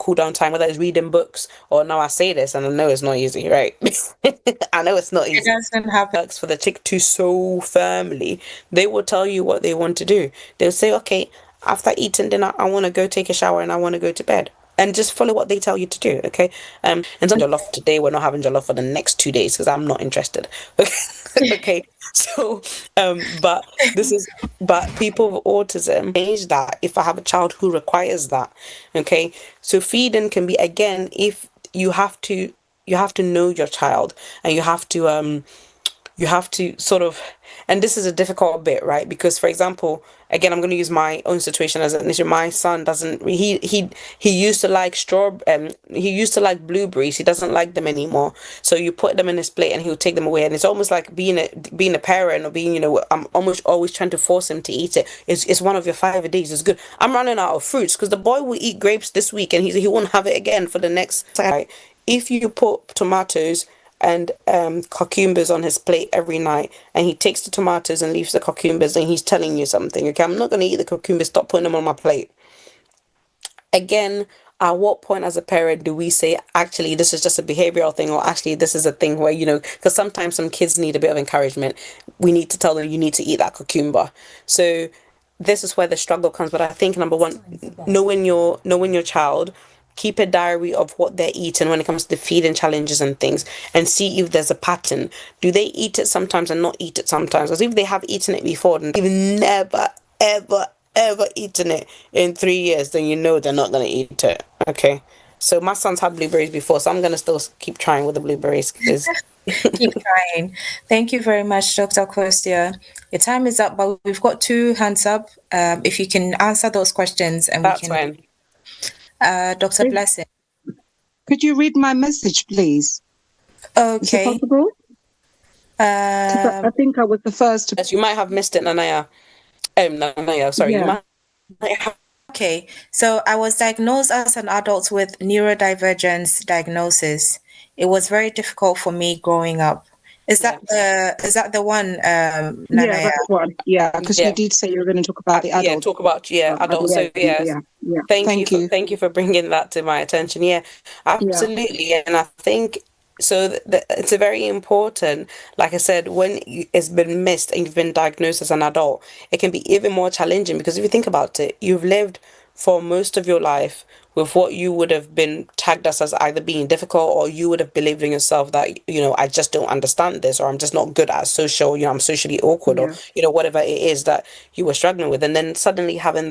cool down time, whether it's reading books or now I say this and I know it's not easy, right? I know it's not It easy. doesn't happen. Works for the chick to so firmly, they will tell you what they want to do. They'll say, okay, after eating dinner, I want to go take a shower and I want to go to bed. And just follow what they tell you to do, okay? And some jollof today, we're not having jollof for the next 2 days because I'm not interested. Okay, okay. So, but this is, but people with autism change that if I have a child who requires that, okay? So feeding can be again if you have to know your child and you have to sort of, and this is a difficult bit, right? Because for example, again, I'm going to use my own situation as an issue. My son doesn't, he used to like he used to like blueberries. He doesn't like them anymore. So you put them in his plate and he'll take them away. And it's almost like being a parent or being, I'm almost always trying to force him to eat it. It's one of your 5 a days. It's good. I'm running out of fruits because the boy will eat grapes this week and he won't have it again for the next, right? If you put tomatoes and cucumbers on his plate every night and he takes the tomatoes and leaves the cucumbers and he's telling you something, okay, I'm not going to eat the cucumbers, stop putting them on my plate. Again, at what point as a parent do we say actually this is just a behavioral thing, or actually this is a thing where, because sometimes some kids need a bit of encouragement, we need to tell them you need to eat that cucumber. So this is where the struggle comes. But I think number one, knowing your child, keep a diary of what they're eating when it comes to the feeding challenges and things, and see if there's a pattern. Do they eat it sometimes and not eat it sometimes? Because if they have eaten it before and they've never, ever, ever eaten it in 3 years, then you know they're not going to eat it. Okay. So my son's had blueberries before, so I'm going to still keep trying with the blueberries because Keep trying. Thank you very much, Dr. Kostia. Your time is up, but we've got two hands up. If you can answer those questions and we that's can, fine. Dr. Blessing. Could you read my message, please? Is it Okay. possible? 'Cause I think I was the first to. Yes, you might have missed it, Nanaya. Nanaya, sorry. You Yeah. might have. Okay. So I was diagnosed as an adult with neurodivergence diagnosis. It was very difficult for me growing up. Is that the one, Yeah, Nanaya? that's one. Yeah, because Yeah. you did say you were going to talk about the adult. Talk about at adults. the So end. yes, Yeah. thank you for bringing that to my attention. Yeah, absolutely. And I think so. It's a very important. Like I said, when it's been missed and you've been diagnosed as an adult, it can be even more challenging because if you think about it, you've lived for most of your life with what you would have been tagged as either being difficult, or you would have believed in yourself that, I just don't understand this, or I'm just not good at social, I'm socially awkward, or, Yeah. whatever it is that you were struggling with. And then suddenly having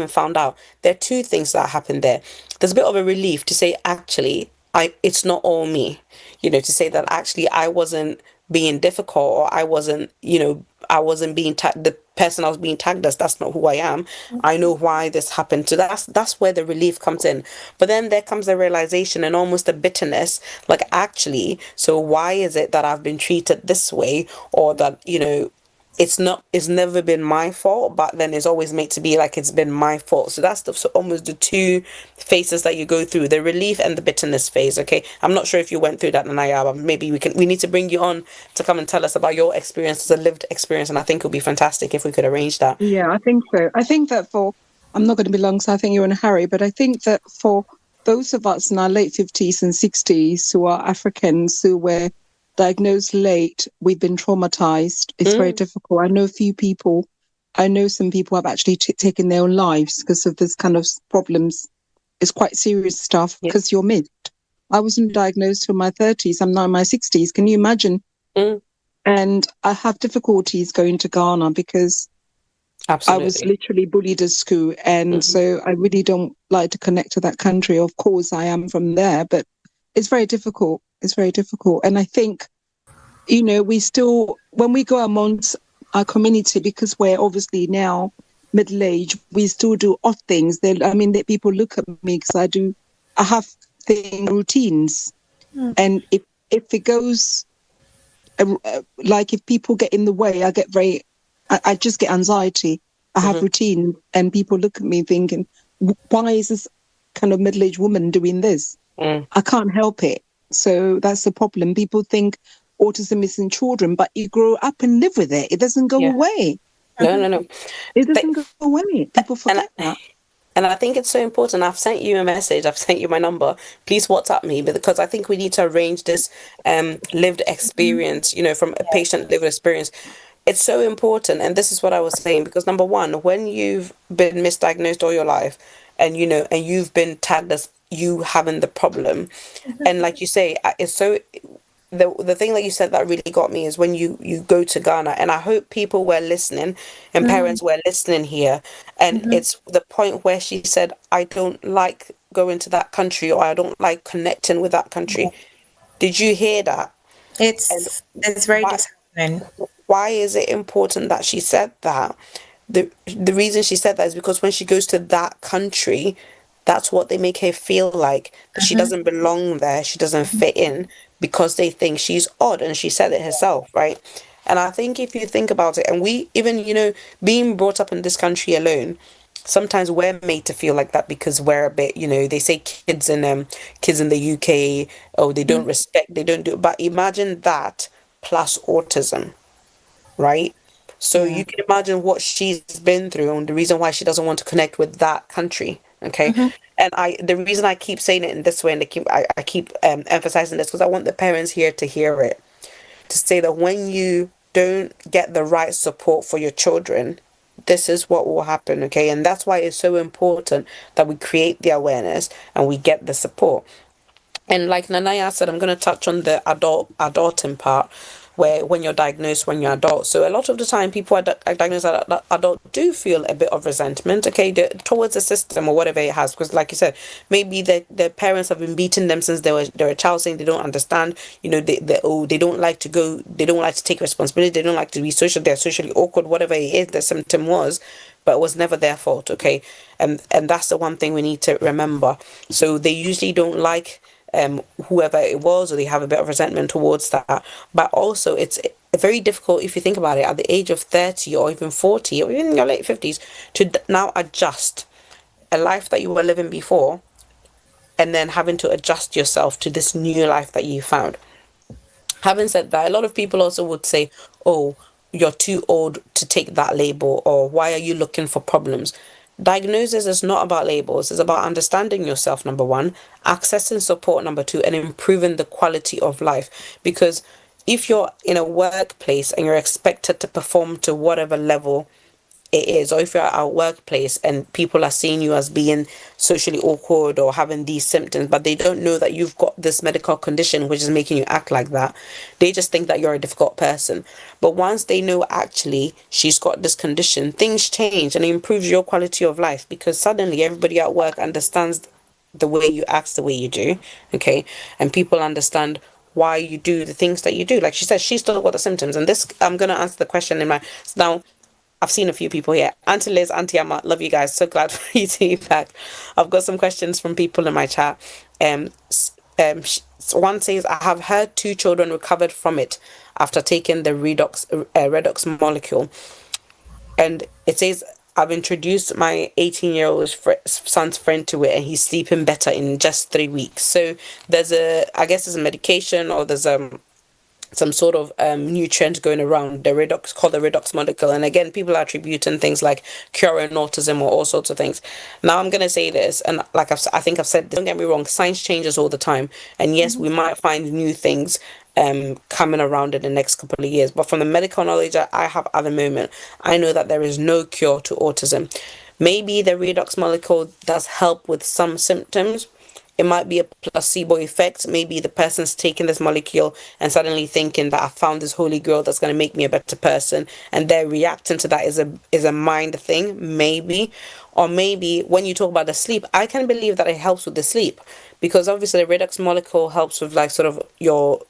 found out, there are two things that happen there. There's a bit of a relief to say, actually, it's not all me, to say that actually I wasn't being difficult, or I wasn't being the person I was being tagged as. That's not who I am. I know why this happened. So that's where the relief comes in. But then there comes the realization and almost a bitterness, like actually, so why is it that I've been treated this way, or that, it's never been my fault, but then it's always made to be like it's been my fault. So that's so almost the two phases that you go through, the relief and the bitterness phase. Okay, I'm not sure if you went through that, Nanaya, but maybe we need to bring you on to come and tell us about your experience, as a lived experience, and I think it would be fantastic if we could arrange that. Yeah, I think so. I think that I'm not going to be long, so I think you're in a hurry, but I think that for those of us in our late 50s and 60s who are Africans who were diagnosed late, we've been traumatized. It's very difficult. I know some people have actually taken their own lives because of this kind of problems. It's quite serious stuff because you're missed. I wasn't diagnosed till my 30s. I'm now in my 60s. Can you imagine? And I have difficulties going to Ghana because Absolutely. I was literally bullied at school. And so I really don't like to connect to that country. Of course, I am from there, but it's very difficult. It's very difficult. And I think, we still, when we go amongst our community, because we're obviously now middle-aged, we still do odd things. People look at me because I have routines. And if it goes, like if people get in the way, I just get anxiety. I have routine, and people look at me thinking, why is this kind of middle-aged woman doing this? I can't help it. So that's the problem. People think autism is in children, but you grow up and live with it. It doesn't go away. No. It doesn't go away. People forget that. And I think it's so important. I've sent you a message. I've sent you my number. Please WhatsApp me, because I think we need to arrange this lived experience, from a patient lived experience. It's so important. And this is what I was saying, because number one, when you've been misdiagnosed all your life, and and you've been tagged as you having the problem, and like you say, it's so, the thing that you said that really got me is when you go to Ghana, and I hope people were listening and parents were listening here, and it's the point where she said, I don't like going to that country, or I don't like connecting with that country. Did you hear that? And It's very why disheartening. why is it important that she said that? The reason she said that is because when she goes to that country, that's what they make her feel like, that she doesn't belong there, she doesn't fit in, because they think she's odd, and she said it herself, right? And I think if you think about it, and we even, being brought up in this country alone, sometimes we're made to feel like that, because we're a bit, they say kids in the UK, oh, they don't respect, they don't do, but imagine that plus autism, right? So Yeah. you can imagine what she's been through, and the reason why she doesn't want to connect with that country. Okay. And the reason I keep saying it in this way, and I keep emphasizing this, because I want the parents here to hear it, to say that when you don't get the right support for your children, this is what will happen. Okay. And that's why it's so important that we create the awareness and we get the support. And like Nanaya said, I'm going to touch on the adulting part, where when you're diagnosed when you're adult. So a lot of the time, people are diagnosed as adult do feel a bit of resentment, okay, towards the system or whatever it has, because like you said, maybe their parents have been beating them since they were a child, saying they don't understand, they don't like to go, they don't like to take responsibility, they don't like to be social, they're socially awkward, whatever it is the symptom was, but it was never their fault, okay, and that's the one thing we need to remember. So they usually don't like whoever it was, or they have a bit of resentment towards that. But also, it's very difficult, if you think about it, at the age of 30 or even 40 or even in your late 50s, to now adjust a life that you were living before, and then having to adjust yourself to this new life that you found. Having said that, a lot of people also would say, oh, you're too old to take that label, or why are you looking for problems? Diagnosis is not about labels, it's about understanding yourself, number one, accessing support, number two, and improving the quality of life. Because if you're in a workplace and you're expected to perform to whatever level it is, or if you're at a workplace and people are seeing you as being socially awkward or having these symptoms, but they don't know that you've got this medical condition which is making you act like that, they just think that you're a difficult person. But once they know actually she's got this condition, things change, and it improves your quality of life, because suddenly everybody at work understands the way you act, the way you do, okay, and people understand why you do the things that you do. Like she said, she's still got the symptoms, and this, I'm going to answer the question in my now. I've seen a few people here. Auntie Liz, Auntie Emma, love you guys. So glad for you to be back. I've got some questions from people in my chat. One says, I have heard 2 children recovered from it after taking the redox molecule. And it says, I've introduced my 18-year-old son's friend to it, and he's sleeping better in just 3 weeks. So there's I guess there's a medication, or there's some sort of nutrient going around the redox, called the redox molecule. And again, people are attributing things like curing autism or all sorts of things. Now I'm going to say this, and like I think I've said, don't get me wrong, science changes all the time, and yes, we might find new things coming around in the next couple of years, but from the medical knowledge that I have at the moment, I know that there is no cure to autism. Maybe the redox molecule does help with some symptoms. It might be a placebo effect. Maybe the person's taking this molecule and suddenly thinking that I found this holy grail that's going to make me a better person, and they're reacting to that is a mind thing, maybe. Or maybe when you talk about the sleep, I can believe that it helps with the sleep, because obviously the redox molecule helps with like sort of your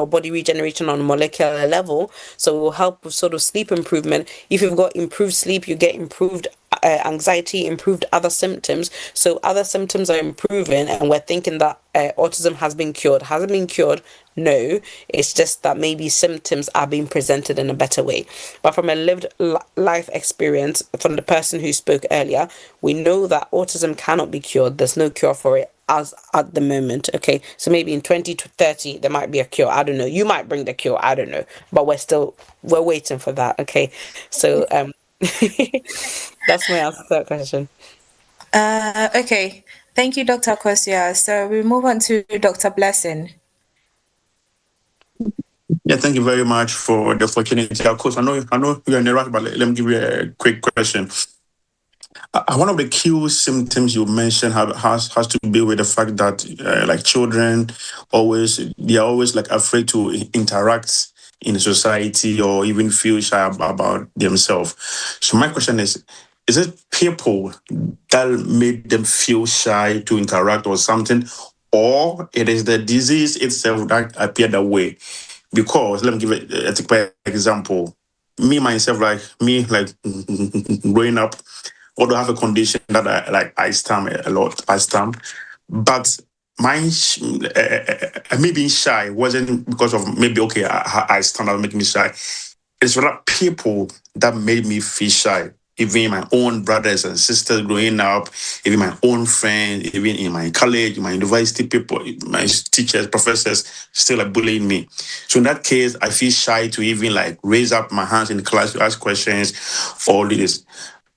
body regeneration on a molecular level, so it will help with sort of sleep improvement. If you've got improved sleep, you get improved anxiety, improved other symptoms. So other symptoms are improving, and we're thinking that autism has been cured. Has it been cured? No, it's just that maybe symptoms are being presented in a better way. But from a lived life experience, from the person who spoke earlier, we know that autism cannot be cured. There's no cure for it as at the moment. Okay, so maybe in 20 to 30 there might be a cure. I don't know, you might bring the cure, I don't know, but we're waiting for that. Okay, so that's my answer to that question. Okay. Thank you, Dr. Kosia. So we move on to Dr. Blessing. Yeah, thank you very much for the opportunity. Of course, I know you're in a rush, but let me give you a quick question. One of the key symptoms you mentioned has to be with the fact that like children they are always like afraid to interact in society or even feel shy about themselves. So my question is it people that made them feel shy to interact or something, or it is the disease itself that appeared that way? Because let me give a typical example. Me myself, like growing up, although I have a condition that I stam a lot. I stam, but me being shy wasn't because of maybe okay I stam that make me shy. It's rather people that made me feel shy. Even my own brothers and sisters growing up, even my own friends, even in my college, my university people, my teachers, professors, still like bullying me. So in that case, I feel shy to even like raise up my hands in class to ask questions, all this.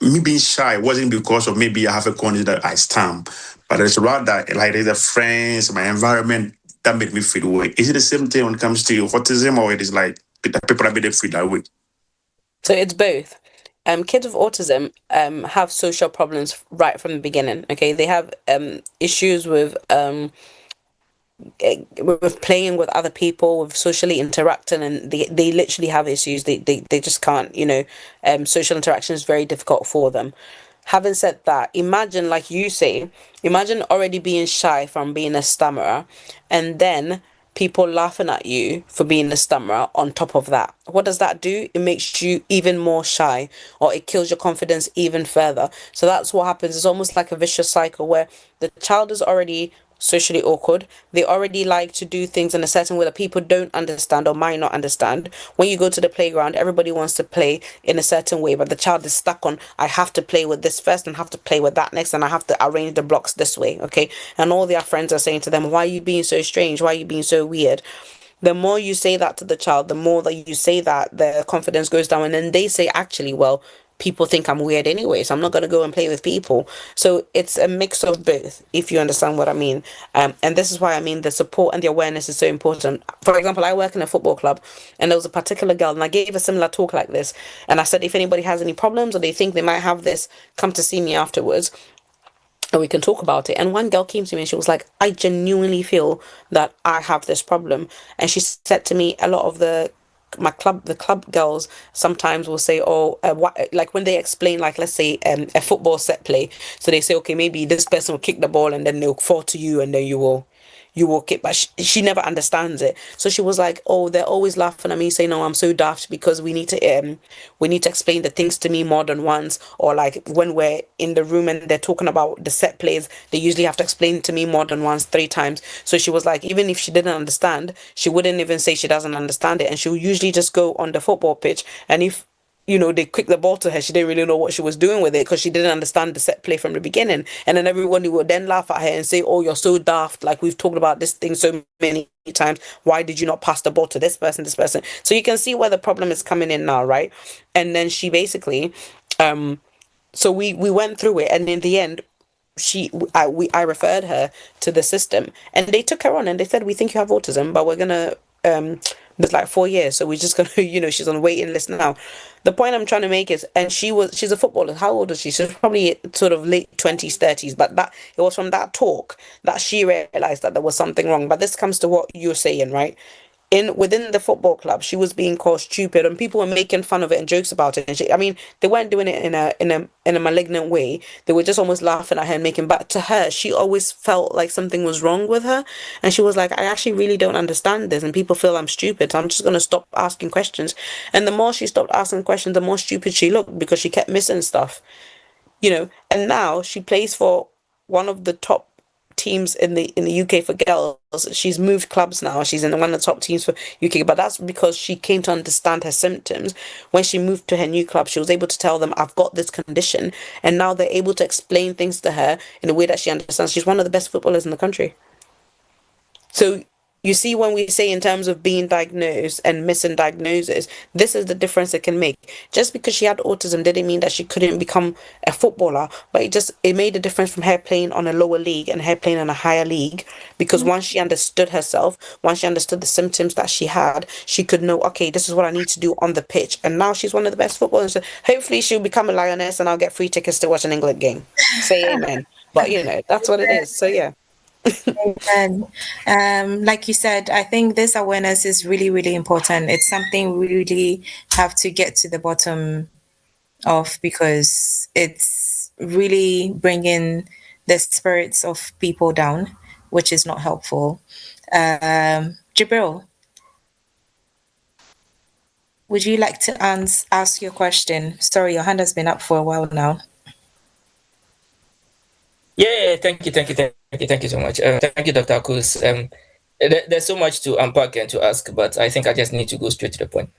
Me being shy wasn't because of maybe I have a condition that I stamp, but it's rather like there's the friends, my environment that made me feel away. Is it the same thing when it comes to autism, or it is like people that made them feel that way? So it's both. Kids with autism have social problems right from the beginning. Okay, they have issues with playing with other people, with socially interacting, and they literally have issues. They just can't, social interaction is very difficult for them. Having said that, imagine, like you say, imagine already being shy from being a stammerer, and then people laughing at you for being a stammerer on top of that. What does that do? It makes you even more shy, or it kills your confidence even further. So that's what happens. It's almost like a vicious cycle where the child is already socially awkward. They already like to do things in a certain way that people don't understand or might not understand. When you go to the playground, everybody wants to play in a certain way, but the child is stuck on, I have to play with this first and have to play with that next, and I have to arrange the blocks this way, okay? And all their friends are saying to them, why are you being so strange? Why are you being so weird? The more you say that to the child, the more that you say that, their confidence goes down. And then they say, actually, well, people think I'm weird anyway, so I'm not going to go and play with people. So it's a mix of both, if you understand what I mean. And this is why I mean the support and the awareness is so important. For example, I work in a football club, and there was a particular girl, and I gave a similar talk like this. And I said, if anybody has any problems or they think they might have this, come to see me afterwards and we can talk about it. And one girl came to me and she was like, I genuinely feel that I have this problem. And she said to me, a lot of the club girls sometimes will say, oh, like when they explain, like, let's say a football set play, so they say, okay, maybe this person will kick the ball and then they'll fall to you and then you walk it, but she never understands it. So she was like, oh, they're always laughing at me, saying, no, I'm so daft because we need to explain the things to me more than once. Or like when we're in the room and they're talking about the set plays, they usually have to explain to me more than once, 3 times. So she was like, even if she didn't understand, she wouldn't even say she doesn't understand it, and she'll usually just go on the football pitch, and if they kicked the ball to her, she didn't really know what she was doing with it because she didn't understand the set play from the beginning. And then everybody would then laugh at her and say, oh, you're so daft. Like, we've talked about this thing so many times. Why did you not pass the ball to this person, this person? So you can see where the problem is coming in now, right? And then she basically, so we went through it. And in the end, I referred her to the system, and they took her on and they said, we think you have autism, but we're gonna there's like 4 years, so we're just gonna she's on waiting list now. The point I'm trying to make is, and she's a footballer. How old is she? She's probably sort of late 20s, 30s, but that it was from that talk that she realized that there was something wrong. But this comes to what you're saying, right? Within the football club, she was being called stupid, and people were making fun of it and jokes about it. And I mean, they weren't doing it in a malignant way. They were just almost laughing at her and making. But to her, she always felt like something was wrong with her, and she was like, I actually really don't understand this, and people feel I'm stupid, so I'm just gonna stop asking questions. And the more she stopped asking questions, the more stupid she looked because she kept missing stuff, And now she plays for one of the top teams in the UK for girls. She's moved clubs now. She's in one of the top teams for UK, but that's because she came to understand her symptoms. When she moved to her new club, she was able to tell them, I've got this condition, and now they're able to explain things to her in a way that she understands. She's one of the best footballers in the country. So you see, when we say in terms of being diagnosed and missing diagnosis, this is the difference it can make. Just because she had autism didn't mean that she couldn't become a footballer, but it made a difference from her playing on a lower league and her playing on a higher league. Because once she understood herself, once she understood the symptoms that she had, she could know, okay, this is what I need to do on the pitch. And now she's one of the best footballers. So hopefully she'll become a lioness and I'll get free tickets to watch an England game. Say amen. But that's what it is. So yeah. And like you said, I think this awareness is really, really important. It's something we really have to get to the bottom of, because it's really bringing the spirits of people down, which is not helpful. Jibril, would you like to ask your question? Sorry, your hand has been up for a while now. Yeah, thank you so much. Thank you, Dr. Akuz. There's so much to unpack and to ask, but I think I just need to go straight to the point.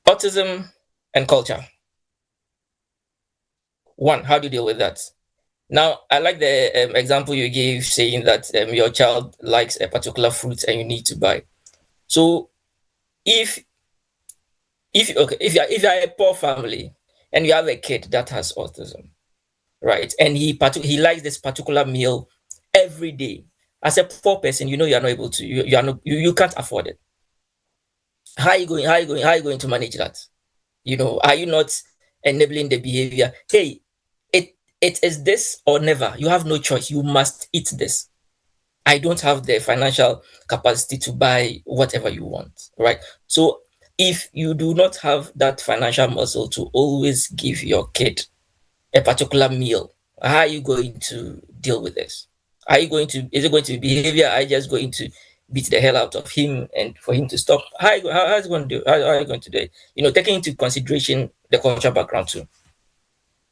Autism and culture. One, how do you deal with that? Now, I like the example you gave, saying that your child likes a particular fruit and you need to buy. So, if you're a poor family and you have a kid that has autism, right, and he likes this particular meal every day, as a poor person, you're not able to, you can't afford it. How are you going to manage that? Are you not enabling the behavior? Hey, it is this or never. You have no choice. You must eat this. I don't have the financial capacity to buy whatever you want, right? So if you do not have that financial muscle to always give your kid a particular meal, how are you going to deal with this? Is it going to be behavior? Are you just going to beat the hell out of him and for him to stop? How are you going to do? How are you going to do it? Taking into consideration the cultural background too.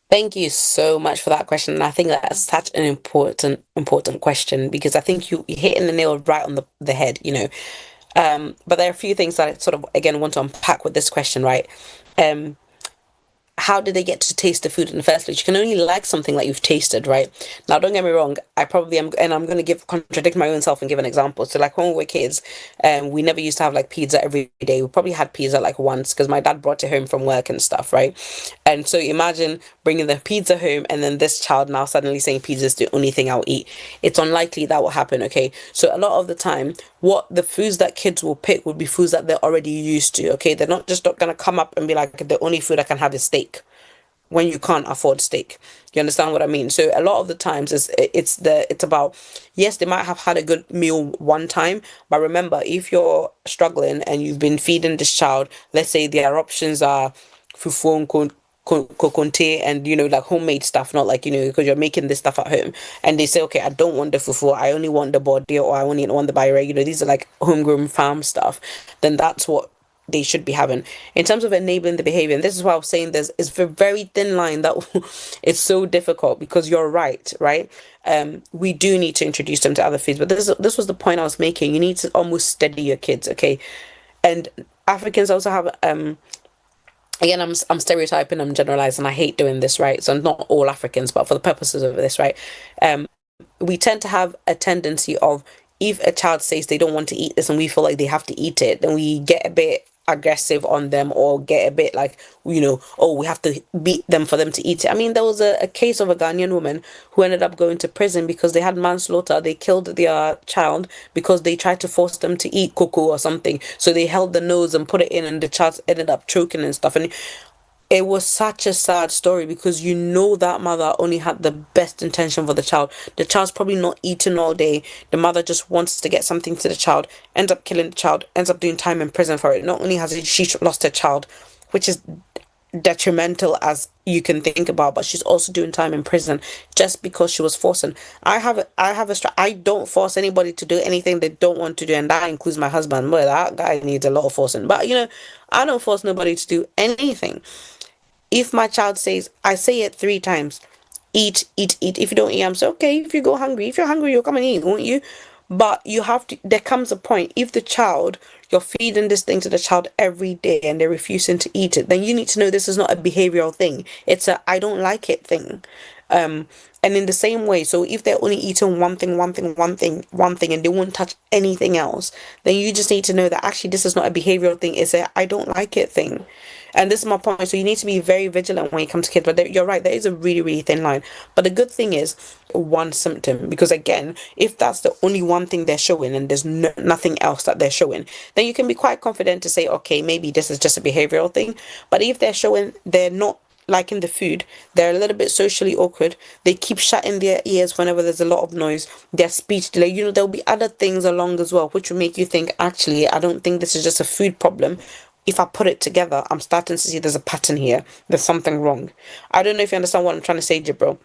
Thank you so much for that question. And I think that's such an important question, because I think you're hitting the nail right on the head, But there are a few things that I sort of, again, want to unpack with this question, right? How did they get to taste the food in the first place? You can only like something that you've tasted, right? Now, don't get me wrong. I probably am, and I'm going to contradict my own self and give an example. So, like when we were kids, we never used to have like pizza every day. We probably had pizza like once because my dad brought it home from work and stuff, right? And so imagine bringing the pizza home and then this child now suddenly saying pizza is the only thing I'll eat. It's unlikely that will happen, okay? So a lot of the time, what the foods that kids will pick would be foods that they're already used to, okay? They're not going to come up and be like, the only food I can have is steak, when you can't afford steak. You understand what I mean? So a lot of the times it's about, yes, they might have had a good meal one time, but remember, if you're struggling and you've been feeding this child, let's say their options are fufu and kokonte and like homemade stuff, not like because you're making this stuff at home, and they say, okay, I don't want the fufu, I only want the bode, or I only want the bayre, these are like homegrown farm stuff, then that's what they should be having. In terms of enabling the behavior, and this is why I was saying it's a very thin line that it's so difficult, because you're right? We do need to introduce them to other foods, but this was the point I was making. You need to almost steady your kids, okay? And Africans also have again, I'm stereotyping, I'm generalizing, I hate doing this, right? So not all Africans, but for the purposes of this, right? We tend to have a tendency of, if a child says they don't want to eat this and we feel like they have to eat it, then we get a bit aggressive on them, or get a bit like, oh, we have to beat them for them to eat it. I mean, there was a case of a Ghanaian woman who ended up going to prison because they had manslaughter. They killed their child because they tried to force them to eat cocoa or something. So they held the nose and put it in, and the child ended up choking and stuff. And it was such a sad story, because that mother only had the best intention for the child. The child's probably not eating all day. The mother just wants to get something to the child, ends up killing the child, ends up doing time in prison for it. Not only has she lost her child, which is detrimental as you can think about, but she's also doing time in prison just because she was forcing. I don't force anybody to do anything they don't want to do, and that includes my husband. Boy, that guy needs a lot of forcing. But I don't force nobody to do anything. If my child says, I say it 3 times, eat, eat, eat. If you don't eat, I'm saying, okay, if you're hungry, you'll come and eat, won't you? But there comes a point, if you're feeding this thing to the child every day and they're refusing to eat it, then you need to know this is not a behavioral thing. It's a, I don't like it thing. And in the same way, so if they're only eating one thing, and they won't touch anything else, then you just need to know that actually this is not a behavioral thing, it's a I don't like it thing. And this is my point. So you need to be very vigilant when it comes to kids. But you're right, there is a really, really thin line. But the good thing is one symptom, because again, if that's the only one thing they're showing and there's nothing else that they're showing, then you can be quite confident to say, okay, maybe this is just a behavioral thing. But if they're showing they're not liking the food, they're a little bit socially awkward, they keep shutting their ears whenever there's a lot of noise, their speech delay, there'll be other things along as well, which will make you think, actually, I don't think this is just a food problem. If I put it together, I'm starting to see there's a pattern here. There's something wrong. I don't know if you understand what I'm trying to say, Jibril.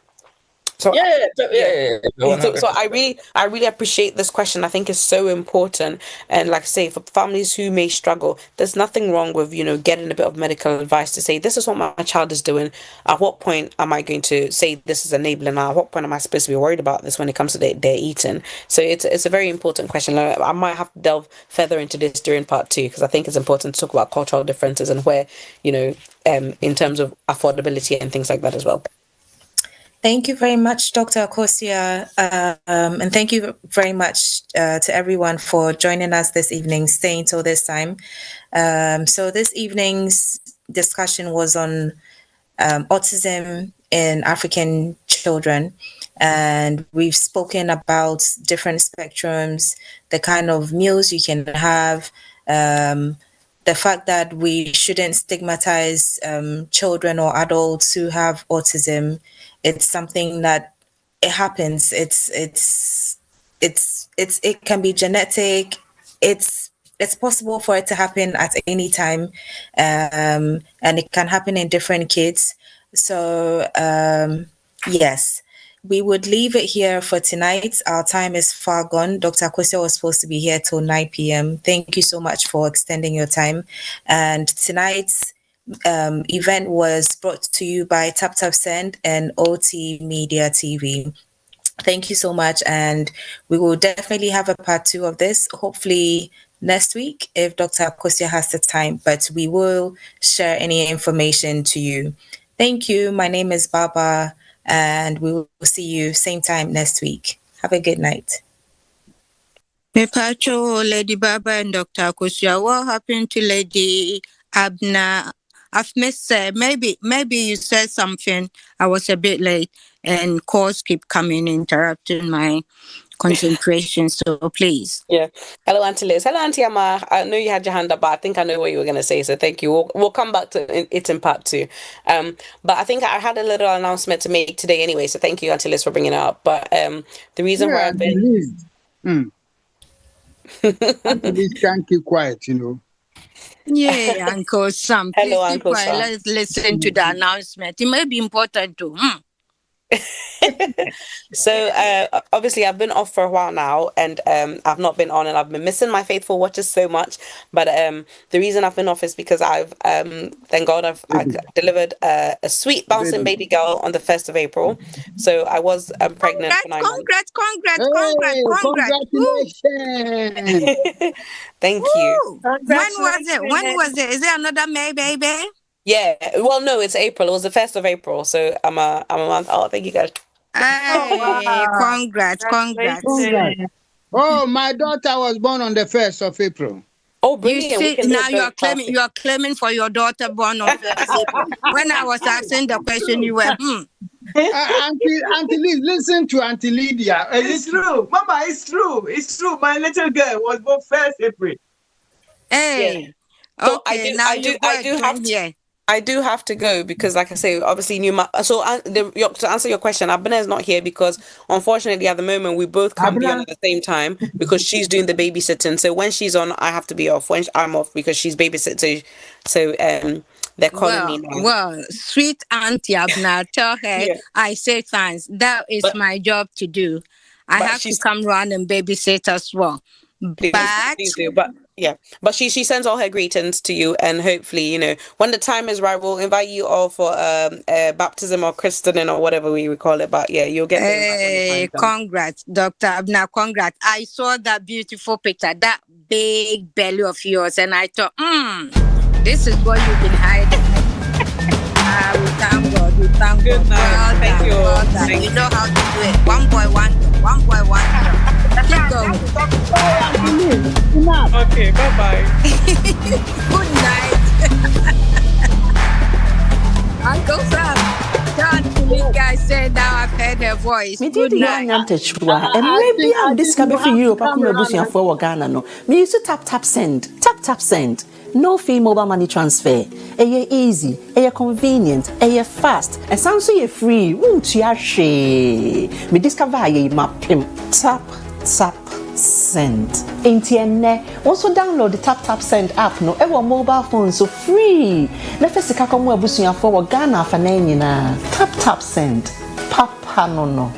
So So I really appreciate this question. I think it's so important. And like I say, for families who may struggle, there's nothing wrong with, getting a bit of medical advice to say, this is what my child is doing. At what point am I going to say this is enabling? At what point am I supposed to be worried about this when it comes to their eating? So it's a very important question. I might have to delve further into this during part 2, because I think it's important to talk about cultural differences and where, in terms of affordability and things like that as well. Thank you very much, Dr. Akosua, and thank you very much to everyone for joining us this evening, staying till this time. So this evening's discussion was on autism in African children, and we've spoken about different spectrums, the kind of meals you can have, the fact that we shouldn't stigmatize children or adults who have autism. It's something that it happens. It can be genetic. It's possible for it to happen at any time, and it can happen in different kids. So yes, we would leave it here for tonight. Our time is far gone. Dr. Akosua was supposed to be here till 9 p.m. Thank you so much for extending your time. And tonight's event was brought to you by TapTapSend and OT Media TV. Thank you so much, and we will definitely have a part 2 of this, hopefully next week if Dr. Akosua has the time, but we will share any information to you. Thank you. My name is Baba, and we will see you same time next week. Have a good night. Pacho, Lady Baba and Dr. Akosua, what happened to Lady Abna? I've missed maybe you said something. I was a bit late, and calls keep coming, interrupting my concentration. So please. Yeah. Hello, Auntie Liz. Hello, Auntie Amma. I know you had your hand up, but I think I know what you were going to say. So thank you. We'll come back to it in part 2. But I think I had a little announcement to make today anyway. So thank you, Auntie Liz, for bringing it up. But the reason why I've been. Auntie Liz can't keep quiet, Yeah, Uncle Sam. Hello, Uncle Sam. Let's listen to the announcement. It may be important too. So obviously I've been off for a while now, and I've not been on, and I've been missing my faithful watchers so much. But the reason I've been off is because I've thank God I delivered a sweet bouncing baby girl on the 1st of April. So I was pregnant for 9 months. Congratulations. Thank you. When was it? Is it another May baby? Yeah, well, no, it's April. It was the 1st of April, so I'm a month. Oh, thank you guys. Hey, congrats. Oh, my daughter was born on the 1st of April. Oh, brilliant. You see, now you are claiming for your daughter born on 1st of April. When I was asking the question, you were Auntie Liz, listen to Auntie Lydia. It's true, Mama. It's true. My little girl was born 1st April. Hey, so okay. I do have to go because, like I say, obviously to answer your question, Abena is not here because, unfortunately, at the moment we both can't be on at the same time because she's doing the babysitting. So when she's on, I have to be off. When I'm off because she's babysitting. So they're calling me now. Well, sweet Auntie Abna, tell her I say thanks. That is my job to do. I have to come around and babysit as well. Please do. But she sends all her greetings to you, and hopefully, when the time is right, we'll invite you all for baptism or christening or whatever we call it. But yeah, you'll get the invite. Hey, congrats, Dr. Abna, congrats. I saw that beautiful picture, that big belly of yours, and I thought, this is what you've been hiding. I will thank God. you. Thank Good God. night. Thank you. Well done. Thank You know how to do it. One boy, one girl. One boy, one girl. Keep going. Okay, bye-bye. Good night. Uncle Sam. You guys say now I've heard her voice. Me Good did night. and maybe I'm discovering for you for Ghana no. Me used to tap send. No fee mobile money transfer. Easy, convenient, fast, and sounds so free. Won't you me discover map tap send. Also download the tap send app no ever mobile phone so free. Na fesika komo abusuafo wo Ghana fa na nyina. Tap send. Papa no.